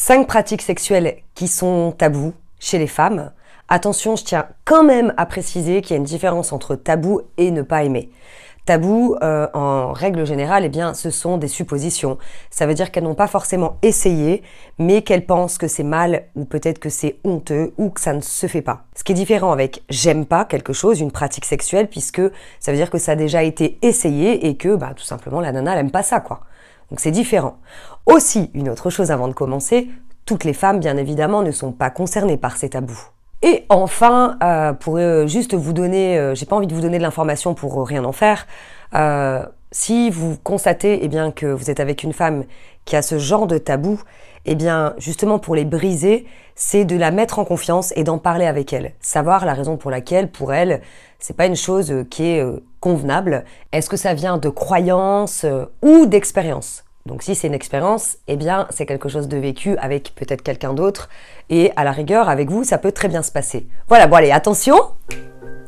5 pratiques sexuelles qui sont tabous chez les femmes. Attention, je tiens quand même à préciser qu'il y a une différence entre tabou et ne pas aimer. Tabou, en règle générale, eh bien, ce sont des suppositions. Ça veut dire qu'elles n'ont pas forcément essayé, mais qu'elles pensent que c'est mal, ou peut-être que c'est honteux, ou que ça ne se fait pas. Ce qui est différent avec « j'aime pas quelque chose », une pratique sexuelle, puisque ça veut dire que ça a déjà été essayé et que, tout simplement, la nana, elle aime pas ça, quoi. Donc c'est différent. Aussi, une autre chose avant de commencer, toutes les femmes, bien évidemment, ne sont pas concernées par ces tabous. Et enfin, pour juste vous donner, j'ai pas envie de vous donner de l'information pour rien en faire, si vous constatez que vous êtes avec une femme qui a ce genre de tabou, justement pour les briser, c'est de la mettre en confiance et d'en parler avec elle. Savoir la raison pour laquelle, pour elle, c'est pas une chose qui est convenable. Est-ce que ça vient de croyances ou d'expérience ? Donc si c'est une expérience, c'est quelque chose de vécu avec peut-être quelqu'un d'autre et à la rigueur, avec vous, ça peut très bien se passer. Voilà, bon allez, attention,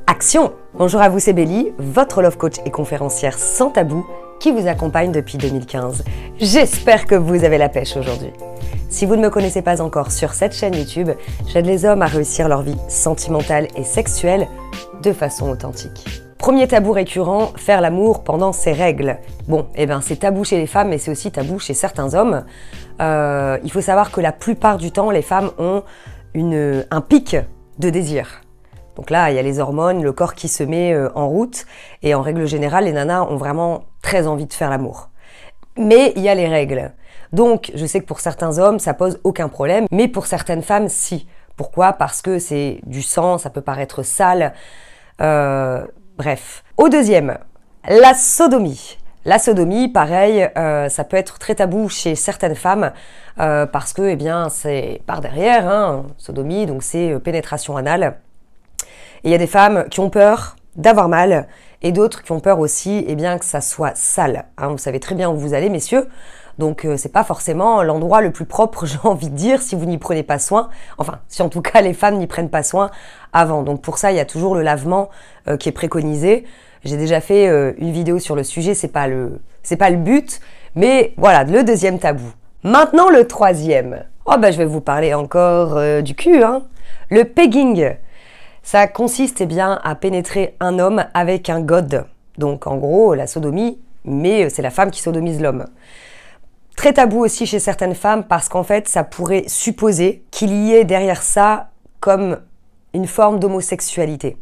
action! Bonjour à vous, c'est Bélie, votre love coach et conférencière sans tabou qui vous accompagne depuis 2015. J'espère que vous avez la pêche aujourd'hui. Si vous ne me connaissez pas encore sur cette chaîne YouTube, j'aide les hommes à réussir leur vie sentimentale et sexuelle de façon authentique. Premier tabou récurrent, faire l'amour pendant ses règles. Bon, c'est tabou chez les femmes, mais c'est aussi tabou chez certains hommes. Il faut savoir que la plupart du temps, les femmes ont un pic de désir. Donc là, il y a les hormones, le corps qui se met en route. Et en règle générale, les nanas ont vraiment très envie de faire l'amour. Mais il y a les règles. Donc, je sais que pour certains hommes, ça pose aucun problème. Mais pour certaines femmes, si. Pourquoi ? Parce que c'est du sang, ça peut paraître sale. Bref. Au deuxième, la sodomie. La sodomie, pareil, ça peut être très tabou chez certaines femmes parce que, c'est par derrière, sodomie, donc c'est pénétration anale. Et il y a des femmes qui ont peur d'avoir mal et d'autres qui ont peur aussi, que ça soit sale. Vous savez très bien où vous allez, messieurs. Donc c'est pas forcément l'endroit le plus propre, j'ai envie de dire, si vous n'y prenez pas soin. Enfin, si en tout cas les femmes n'y prennent pas soin avant. Donc pour ça, il y a toujours le lavement qui est préconisé. J'ai déjà fait une vidéo sur le sujet, c'est pas le but, mais voilà, le deuxième tabou. Maintenant le troisième. Je vais vous parler encore du cul, Le pegging. Ça consiste à pénétrer un homme avec un god. Donc en gros, la sodomie, mais c'est la femme qui sodomise l'homme. Très tabou aussi chez certaines femmes parce qu'en fait, ça pourrait supposer qu'il y ait derrière ça comme une forme d'homosexualité.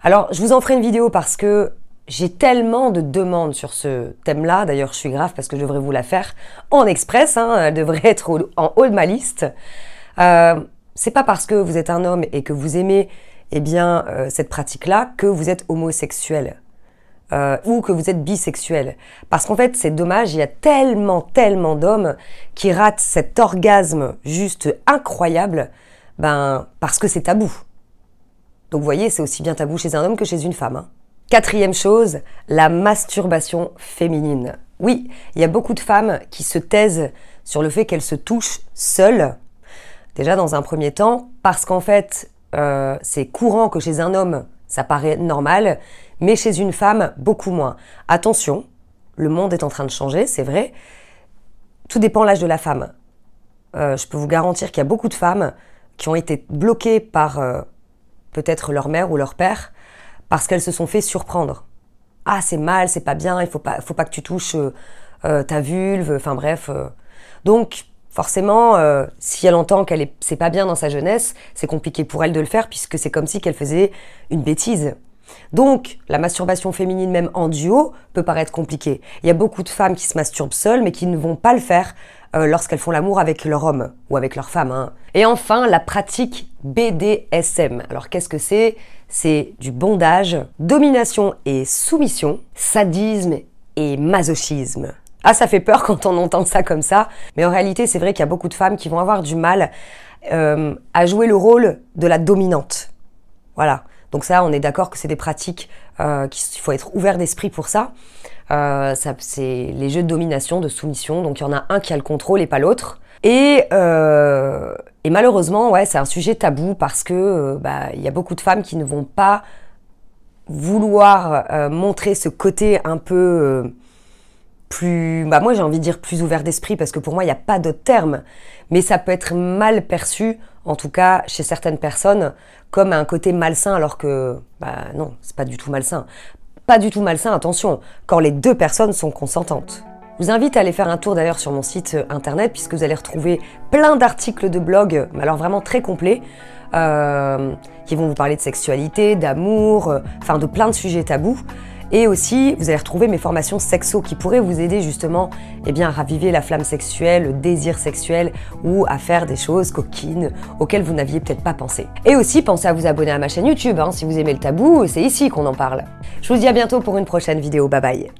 Alors, je vous en ferai une vidéo parce que j'ai tellement de demandes sur ce thème-là. D'ailleurs, je suis grave parce que je devrais vous la faire en express. Elle devrait être en haut de ma liste. C'est pas parce que vous êtes un homme et que vous aimez cette pratique-là que vous êtes homosexuel. Ou que vous êtes bisexuel. Parce qu'en fait, c'est dommage, il y a tellement d'hommes qui ratent cet orgasme juste incroyable, parce que c'est tabou. Donc vous voyez, c'est aussi bien tabou chez un homme que chez une femme. Quatrième chose, la masturbation féminine. Oui, il y a beaucoup de femmes qui se taisent sur le fait qu'elles se touchent seules, déjà dans un premier temps, parce qu'en fait, c'est courant que chez un homme, ça paraît normal, mais chez une femme, beaucoup moins. Attention, le monde est en train de changer, c'est vrai. Tout dépend de l'âge de la femme. Je peux vous garantir qu'il y a beaucoup de femmes qui ont été bloquées par peut-être leur mère ou leur père parce qu'elles se sont fait surprendre. Ah, c'est mal, c'est pas bien, il faut pas que tu touches ta vulve, enfin bref. Donc, forcément, si elle entend c'est pas bien dans sa jeunesse, c'est compliqué pour elle de le faire puisque c'est comme si qu'elle faisait une bêtise. Donc, la masturbation féminine, même en duo, peut paraître compliquée. Il y a beaucoup de femmes qui se masturbent seules, mais qui ne vont pas le faire lorsqu'elles font l'amour avec leur homme ou avec leur femme. Et enfin, la pratique BDSM. Alors, qu'est-ce que c'est ? C'est du bondage, domination et soumission, sadisme et masochisme. Ah, ça fait peur quand on entend ça comme ça, mais en réalité, c'est vrai qu'il y a beaucoup de femmes qui vont avoir du mal à jouer le rôle de la dominante. Voilà. Donc ça, on est d'accord que c'est des pratiques qu'il faut être ouvert d'esprit pour ça. C'est les jeux de domination, de soumission. Donc il y en a un qui a le contrôle et pas l'autre. Et malheureusement, c'est un sujet tabou parce que il y a beaucoup de femmes qui ne vont pas vouloir montrer ce côté un peu plus, moi j'ai envie de dire plus ouvert d'esprit parce que pour moi il n'y a pas d'autre terme, mais ça peut être mal perçu, en tout cas chez certaines personnes, comme un côté malsain alors que, non, c'est pas du tout malsain. Pas du tout malsain, attention, quand les deux personnes sont consentantes. Je vous invite à aller faire un tour d'ailleurs sur mon site internet puisque vous allez retrouver plein d'articles de blog, mais alors vraiment très complets, qui vont vous parler de sexualité, d'amour, enfin de plein de sujets tabous. Et aussi, vous allez retrouver mes formations sexo qui pourraient vous aider justement à raviver la flamme sexuelle, le désir sexuel ou à faire des choses coquines auxquelles vous n'aviez peut-être pas pensé. Et aussi, pensez à vous abonner à ma chaîne YouTube, si vous aimez le tabou, c'est ici qu'on en parle. Je vous dis à bientôt pour une prochaine vidéo, bye bye.